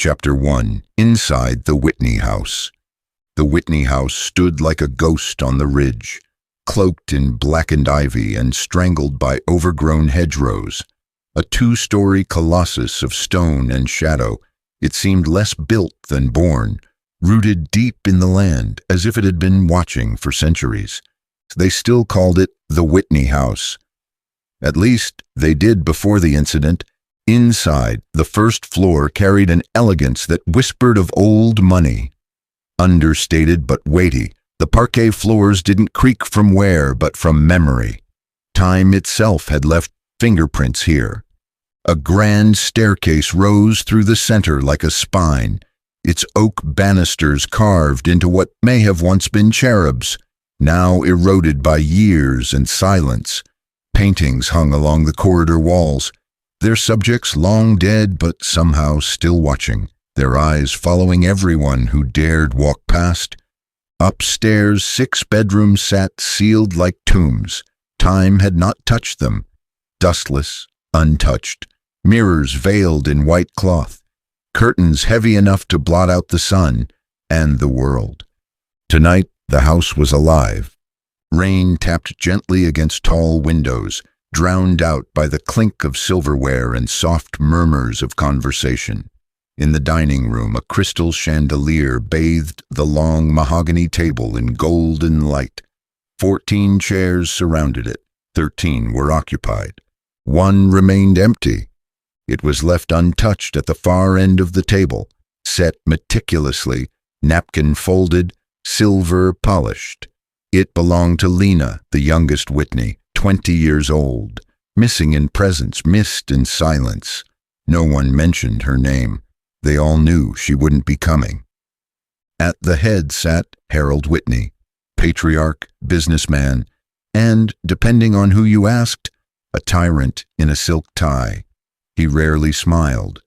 Chapter 1. Inside the Whitney House. The Whitney house stood like a ghost on the ridge, cloaked in blackened ivy and strangled by overgrown hedgerows. A two-story colossus of stone and shadow, it seemed less built than born, rooted deep in the land as if it had been watching for centuries. They still called it the Whitney House. At least they did before the incident. Inside, the first floor carried an elegance that whispered of old money. Understated but weighty, the parquet floors didn't creak from wear but from memory. Time itself had left fingerprints here. A grand staircase rose through the center like a spine, its oak banisters carved into what may have once been cherubs, now eroded by years and silence. Paintings hung along the corridor walls, their subjects long dead but somehow still watching, their eyes following everyone who dared walk past. Upstairs, 6 bedrooms sat sealed like tombs. Time had not touched them. Dustless, untouched, mirrors veiled in white cloth, curtains heavy enough to blot out the sun and the world. Tonight, the house was alive. Rain tapped gently against tall windows, drowned out by the clink of silverware and soft murmurs of conversation. In the dining room, a crystal chandelier bathed the long mahogany table in golden light. 14 chairs surrounded it. 13 were occupied. 1 remained empty. It was left untouched at the far end of the table, set meticulously, napkin folded, silver polished. It belonged to Lena, the youngest Whitney, 20 years old, missing in presence, missed in silence. No one mentioned her name. They all knew she wouldn't be coming. At the head sat Harold Whitney, patriarch, businessman, and, depending on who you asked, a tyrant in a silk tie. He rarely smiled.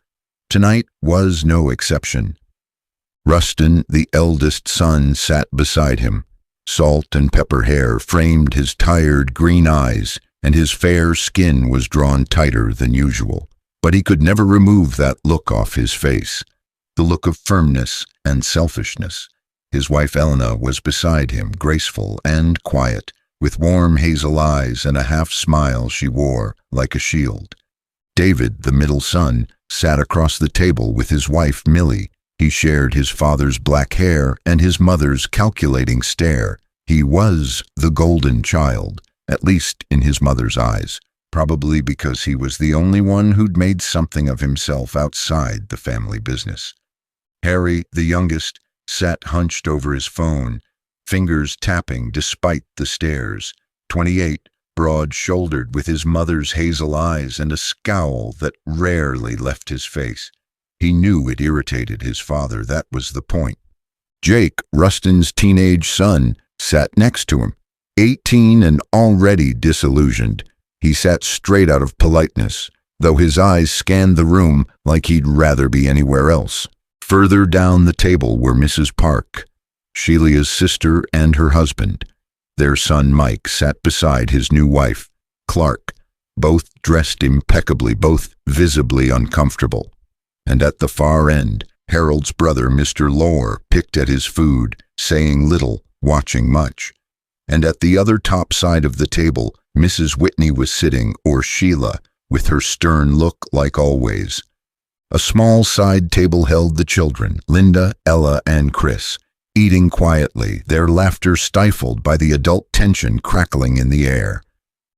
Tonight was no exception. Rustin, the eldest son, sat beside him. Salt and pepper hair framed his tired green eyes, and his fair skin was drawn tighter than usual. But he could never remove that look off his face, the look of firmness and selfishness. His wife Elena was beside him, graceful and quiet, with warm hazel eyes and a half-smile she wore like a shield. David, the middle son, sat across the table with his wife Millie. He shared his father's black hair and his mother's calculating stare. He was the golden child, at least in his mother's eyes, probably because he was the only one who'd made something of himself outside the family business. Harry, the youngest, sat hunched over his phone, fingers tapping despite the stares. 28, broad-shouldered with his mother's hazel eyes and a scowl that rarely left his face. He knew it irritated his father, that was the point. Jake, Rustin's teenage son, sat next to him. 18 and already disillusioned, he sat straight out of politeness, though his eyes scanned the room like he'd rather be anywhere else. Further down the table were Mrs. Park, Shelia's sister, and her husband. Their son Mike sat beside his new wife, Clark, both dressed impeccably, both visibly uncomfortable. And at the far end, Harold's brother, Mr. Lore, picked at his food, saying little, watching much. And at the other top side of the table, Mrs. Whitney was sitting, or Sheila, with her stern look like always. A small side table held the children, Linda, Ella, and Chris, eating quietly, their laughter stifled by the adult tension crackling in the air.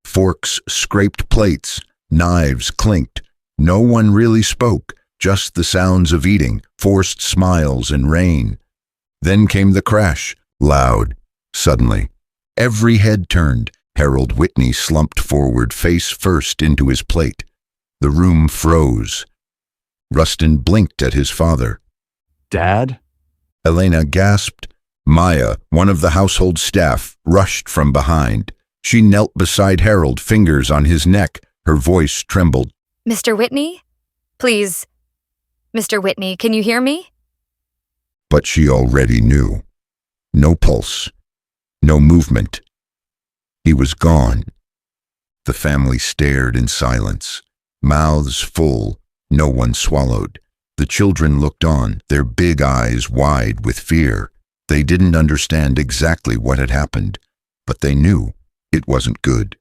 Forks scraped plates, knives clinked. No one really spoke. Just the sounds of eating, forced smiles and rain. Then came the crash, loud, suddenly. Every head turned. Harold Whitney slumped forward, face first into his plate. The room froze. Rustin blinked at his father. "Dad?" Elena gasped. Maya, one of the household staff, rushed from behind. She knelt beside Harold, fingers on his neck. Her voice trembled. "Mr. Whitney? Please. Mr. Whitney, can you hear me?" But she already knew. No pulse. No movement. He was gone. The family stared in silence, mouths full. No one swallowed. The children looked on, their big eyes wide with fear. They didn't understand exactly what had happened, but they knew it wasn't good.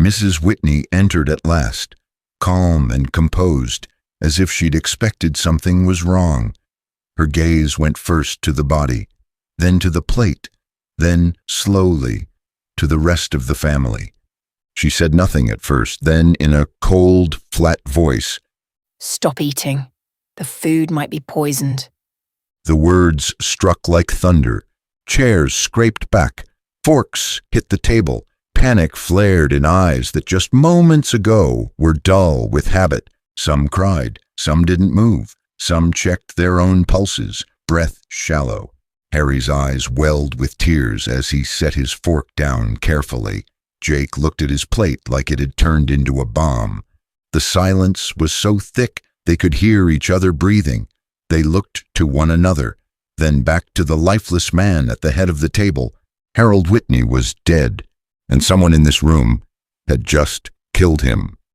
Mrs. Whitney entered at last, calm and composed, as if she'd expected something was wrong. Her gaze went first to the body, then to the plate, then, slowly, to the rest of the family. She said nothing at first, then, in a cold, flat voice, "Stop eating. The food might be poisoned." The words struck like thunder. Chairs scraped back. Forks hit the table. Panic flared in eyes that just moments ago were dull with habit. Some cried. Some didn't move. Some checked their own pulses, breath shallow. Harry's eyes welled with tears as he set his fork down carefully. Jake looked at his plate like it had turned into a bomb. The silence was so thick they could hear each other breathing. They looked to one another, then back to the lifeless man at the head of the table. Harold Whitney was dead, and someone in this room had just killed him.